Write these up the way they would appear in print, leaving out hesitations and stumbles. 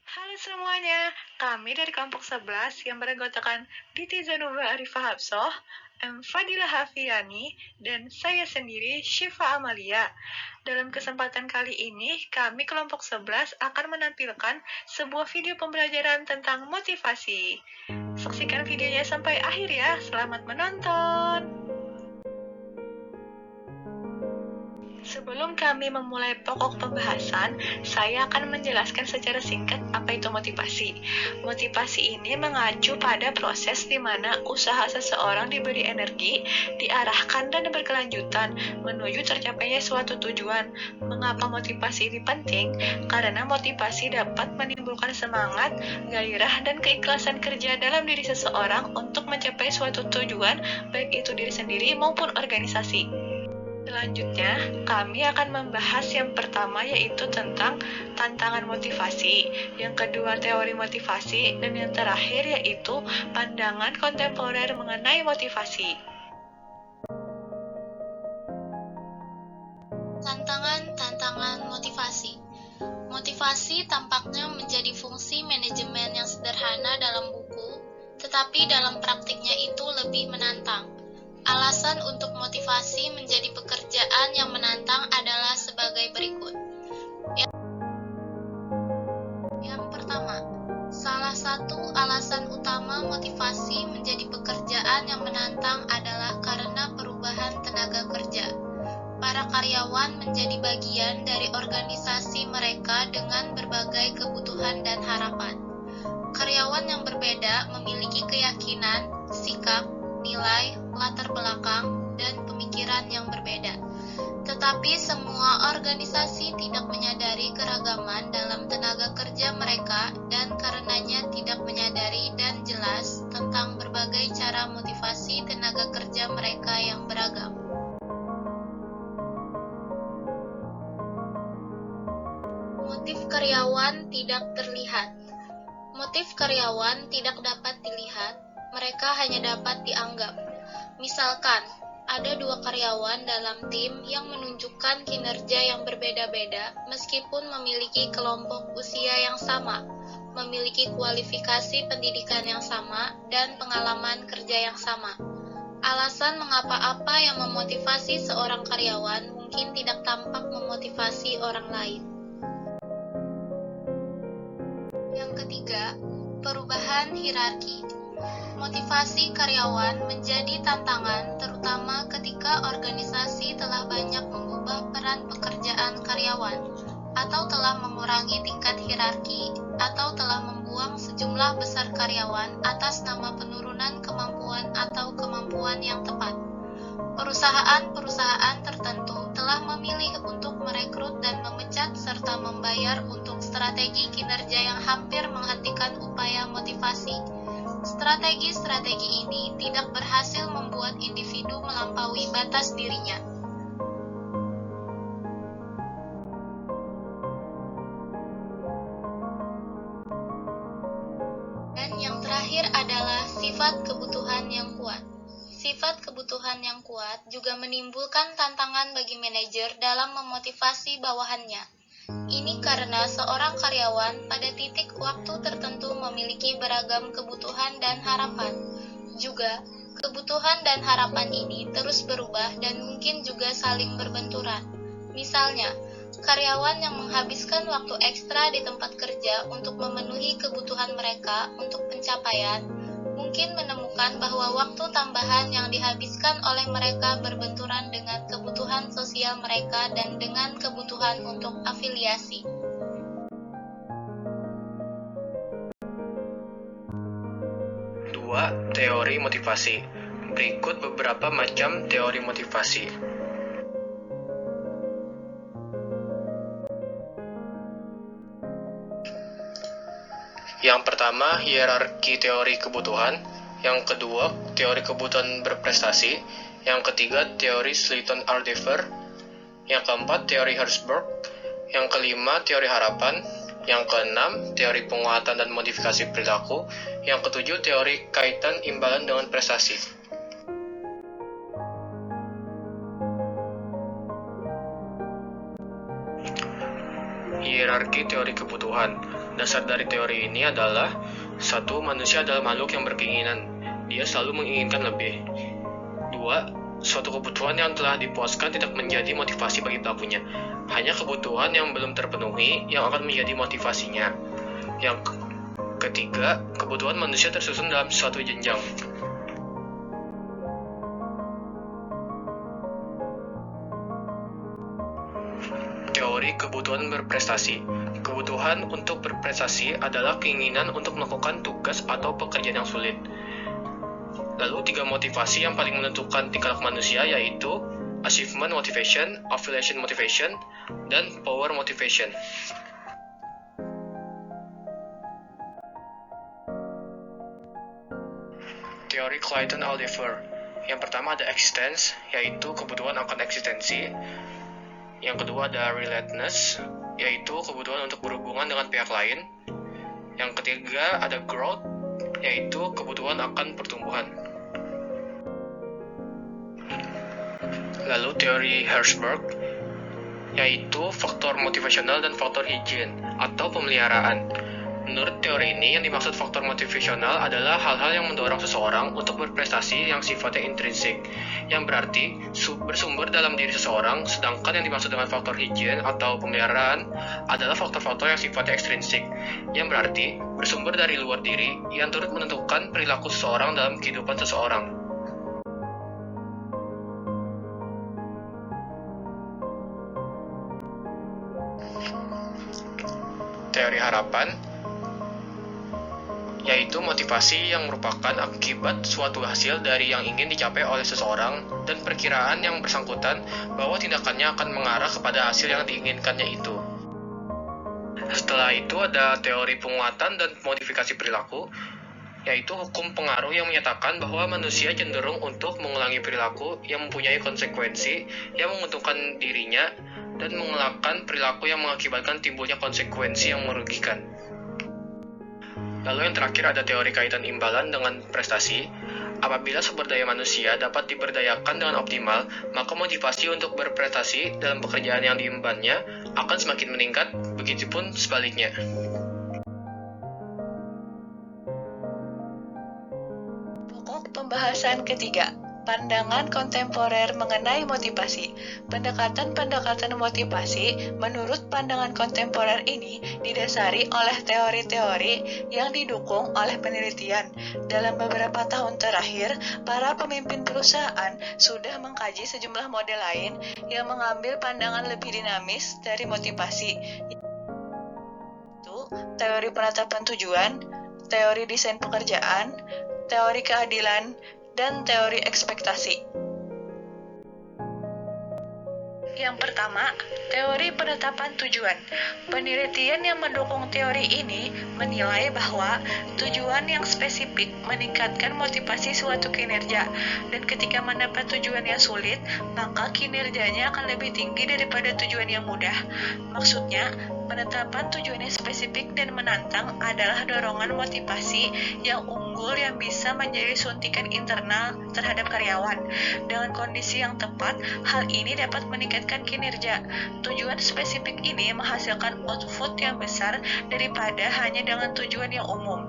Halo semuanya, kami dari kelompok 11 yang beranggotakan Titi Zanuba Arifah Hapsoh, Fadila Hafiani, dan saya sendiri Syifa Amalia. Dalam kesempatan kali ini, kami kelompok 11 akan menampilkan sebuah video pembelajaran tentang motivasi. Saksikan videonya sampai akhir ya, selamat menonton! Sebelum kami memulai pokok pembahasan, saya akan menjelaskan secara singkat apa itu motivasi. Motivasi ini mengacu pada proses di mana usaha seseorang diberi energi, diarahkan dan berkelanjutan menuju tercapainya suatu tujuan. Mengapa motivasi ini penting? Karena motivasi dapat menimbulkan semangat, gairah, dan keikhlasan kerja dalam diri seseorang untuk mencapai suatu tujuan, baik itu diri sendiri maupun organisasi. Selanjutnya, kami akan membahas yang pertama yaitu tentang tantangan motivasi, yang kedua teori motivasi, dan yang terakhir yaitu pandangan kontemporer mengenai motivasi. Tantangan motivasi. Motivasi tampaknya menjadi fungsi manajemen yang sederhana dalam buku, tetapi dalam praktiknya itu lebih menantang. Alasan untuk motivasi menjadi pekerjaan yang menantang adalah sebagai berikut. Yang pertama, salah satu alasan utama motivasi menjadi pekerjaan yang menantang adalah karena perubahan tenaga kerja. Para karyawan menjadi bagian dari organisasi mereka dengan berbagai kebutuhan dan harapan. Karyawan yang berbeda memiliki keyakinan, sikap, nilai, latar belakang, dan pemikiran yang berbeda. Tetapi semua organisasi tidak menyadari keragaman dalam tenaga kerja mereka dan karenanya tidak menyadari dan jelas tentang berbagai cara motivasi tenaga kerja mereka yang beragam. Motif karyawan tidak terlihat. Motif karyawan tidak dapat dilihat, mereka hanya dapat dianggap. Misalkan, ada dua karyawan dalam tim yang menunjukkan kinerja yang berbeda-beda meskipun memiliki kelompok usia yang sama, memiliki kualifikasi pendidikan yang sama, dan pengalaman kerja yang sama. Alasan mengapa apa yang memotivasi seorang karyawan mungkin tidak tampak memotivasi orang lain. Yang ketiga, perubahan hierarki. Motivasi karyawan menjadi tantangan terutama ketika organisasi telah banyak mengubah peran pekerjaan karyawan, atau telah mengurangi tingkat hierarki, atau telah membuang sejumlah besar karyawan atas nama penurunan kemampuan atau kemampuan yang tepat. Perusahaan-perusahaan tertentu telah memilih untuk merekrut dan memecat serta membayar untuk strategi kinerja yang hampir menghentikan upaya motivasi. Strategi-strategi ini tidak berhasil membuat individu melampaui batas dirinya. Dan yang terakhir adalah sifat kebutuhan yang kuat. Sifat kebutuhan yang kuat juga menimbulkan tantangan bagi manajer dalam memotivasi bawahannya. Ini karena seorang karyawan pada titik waktu tertentu memiliki beragam kebutuhan dan harapan. Juga, kebutuhan dan harapan ini terus berubah dan mungkin juga saling berbenturan. Misalnya, karyawan yang menghabiskan waktu ekstra di tempat kerja untuk memenuhi kebutuhan mereka untuk pencapaian, mungkin menemukan bahwa waktu tambahan yang dihabiskan oleh mereka berbenturan dengan kebutuhan sosial mereka dan dengan kebutuhan untuk afiliasi. Dua, teori motivasi. Berikut beberapa macam teori motivasi. Yang pertama, hierarki teori kebutuhan. Yang kedua, teori kebutuhan berprestasi. Yang ketiga, teori Slayton-Aldefer. Yang keempat, teori Herzberg. Yang kelima, teori harapan. Yang keenam, teori penguatan dan modifikasi perilaku. Yang ketujuh, teori kaitan imbalan dengan prestasi. Hierarki teori kebutuhan. Dasar dari teori ini adalah, satu, manusia adalah makhluk yang berkeinginan. Dia selalu menginginkan lebih. Dua, suatu kebutuhan yang telah dipuaskan tidak menjadi motivasi bagi pelakunya. Hanya kebutuhan yang belum terpenuhi yang akan menjadi motivasinya. Yang ketiga, kebutuhan manusia tersusun dalam suatu jenjang. Teori kebutuhan berprestasi. Kebutuhan untuk berprestasi adalah keinginan untuk melakukan tugas atau pekerjaan yang sulit. Lalu, tiga motivasi yang paling menentukan tingkah laku manusia yaitu achievement motivation, affiliation motivation, dan power motivation. Teori Clayton-Alderfer. Yang pertama ada existence, yaitu kebutuhan akan eksistensi. Yang kedua ada relatedness, yaitu kebutuhan untuk berhubungan dengan pihak lain. Yang ketiga ada growth, yaitu kebutuhan akan pertumbuhan. Lalu teori Hertzberg, yaitu faktor motivasional dan faktor higien atau pemeliharaan. Menurut teori ini, yang dimaksud faktor motivasional adalah hal-hal yang mendorong seseorang untuk berprestasi yang sifatnya intrinsik, yang berarti bersumber dalam diri seseorang, sedangkan yang dimaksud dengan faktor higien atau pemeliharaan adalah faktor-faktor yang sifatnya ekstrinsik, yang berarti bersumber dari luar diri yang turut menentukan perilaku seseorang dalam kehidupan seseorang. Teori harapan, yaitu motivasi yang merupakan akibat suatu hasil dari yang ingin dicapai oleh seseorang dan perkiraan yang bersangkutan bahwa tindakannya akan mengarah kepada hasil yang diinginkannya itu. Setelah itu ada teori penguatan dan modifikasi perilaku, yaitu hukum pengaruh yang menyatakan bahwa manusia cenderung untuk mengulangi perilaku yang mempunyai konsekuensi yang menguntungkan dirinya dan mengelakkan perilaku yang mengakibatkan timbulnya konsekuensi yang merugikan. Lalu yang terakhir ada teori kaitan imbalan dengan prestasi. Apabila sumber daya manusia dapat diberdayakan dengan optimal, maka motivasi untuk berprestasi dalam pekerjaan yang diembannya akan semakin meningkat, begitupun sebaliknya. Pokok pembahasan ketiga. Pandangan kontemporer mengenai motivasi. Pendekatan-pendekatan motivasi menurut pandangan kontemporer ini didasari oleh teori-teori yang didukung oleh penelitian. Dalam beberapa tahun terakhir, para pemimpin perusahaan sudah mengkaji sejumlah model lain yang mengambil pandangan lebih dinamis dari motivasi. Itu teori penetapan tujuan, teori desain pekerjaan, teori keadilan, dan teori ekspektasi. Yang pertama, teori penetapan tujuan. Penelitian yang mendukung teori ini menilai bahwa tujuan yang spesifik meningkatkan motivasi suatu kinerja, dan ketika mendapat tujuan yang sulit, maka kinerjanya akan lebih tinggi daripada tujuan yang mudah. Maksudnya, penetapan tujuan yang spesifik dan menantang adalah dorongan motivasi yang unggul yang bisa menjadi suntikan internal terhadap karyawan. Dengan kondisi yang tepat, hal ini dapat meningkatkan kinerja. Tujuan spesifik ini menghasilkan output yang besar daripada hanya dengan tujuan yang umum.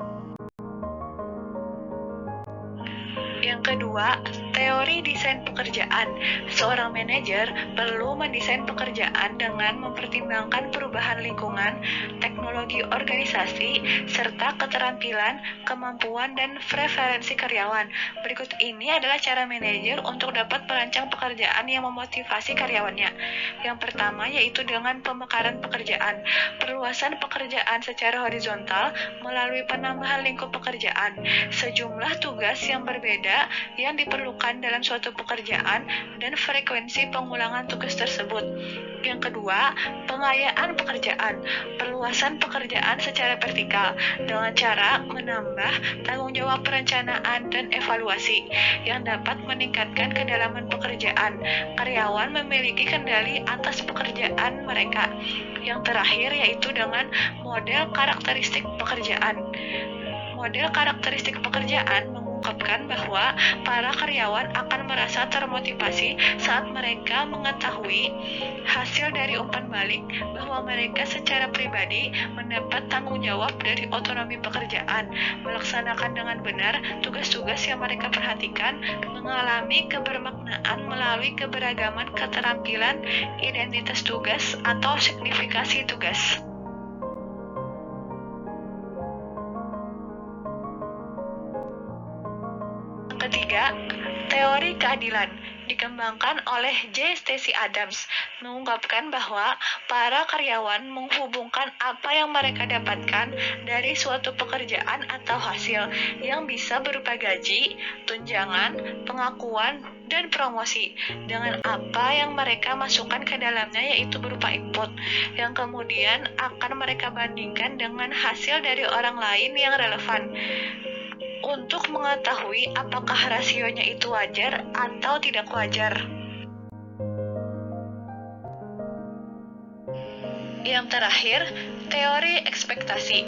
Yang kedua, teori desain pekerjaan. Seorang manajer perlu mendesain pekerjaan dengan mempertimbangkan perubahan lingkungan, teknologi organisasi, serta keterampilan, kemampuan, dan preferensi karyawan. Berikut ini adalah cara manajer untuk dapat merancang pekerjaan yang memotivasi karyawannya. Yang pertama yaitu dengan pemekaran pekerjaan. Perluasan pekerjaan secara horizontal melalui penambahan lingkup pekerjaan. Sejumlah tugas yang berbeda yang diperlukan dalam suatu pekerjaan dan frekuensi pengulangan tugas tersebut. Yang kedua, pengayaan pekerjaan. Perluasan pekerjaan secara vertikal dengan cara menambah tanggung jawab perencanaan dan evaluasi yang dapat meningkatkan kedalaman pekerjaan. Karyawan memiliki kendali atas pekerjaan mereka. Yang terakhir yaitu dengan model karakteristik pekerjaan. Model karakteristik pekerjaan mengungkapkan bahwa para karyawan akan merasa termotivasi saat mereka mengetahui hasil dari umpan balik bahwa mereka secara pribadi mendapat tanggung jawab dari otonomi pekerjaan, melaksanakan dengan benar tugas-tugas yang mereka perhatikan, mengalami kebermaknaan melalui keberagaman keterampilan, identitas tugas, atau signifikasi tugas. Ketiga, teori keadilan dikembangkan oleh J. Stacy Adams mengungkapkan bahwa para karyawan menghubungkan apa yang mereka dapatkan dari suatu pekerjaan atau hasil yang bisa berupa gaji, tunjangan, pengakuan, dan promosi dengan apa yang mereka masukkan ke dalamnya, yaitu berupa input, yang kemudian akan mereka bandingkan dengan hasil dari orang lain yang relevan untuk mengetahui apakah rasionya itu wajar atau tidak wajar. Yang terakhir, teori ekspektasi.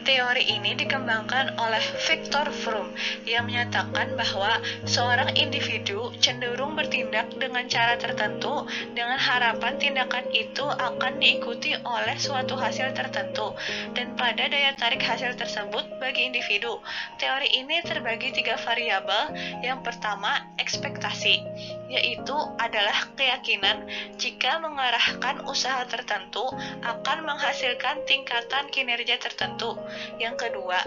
Teori ini dikembangkan oleh Viktor Fromm yang menyatakan bahwa seorang individu cenderung bertindak dengan cara tertentu dengan harapan tindakan itu akan diikuti oleh suatu hasil tertentu dan pada daya tarik hasil tersebut bagi individu. Teori ini terbagi 3 variabel. Yang pertama, ekspektasi, yaitu adalah keyakinan jika mengarahkan usaha tertentu akan menghasilkan tingkatan kinerja tertentu. Yang kedua,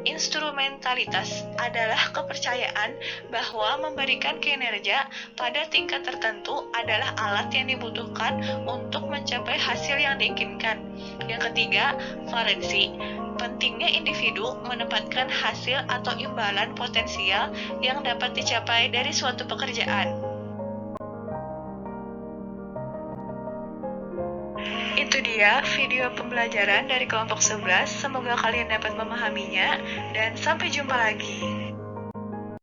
instrumentalitas adalah kepercayaan bahwa memberikan kinerja pada tingkat tertentu adalah alat yang dibutuhkan untuk mencapai hasil yang diinginkan. Yang ketiga, valensi. Pentingnya individu menempatkan hasil atau imbalan potensial yang dapat dicapai dari suatu pekerjaan. Itu dia video pembelajaran dari kelompok 11. Semoga kalian dapat memahaminya dan sampai jumpa lagi.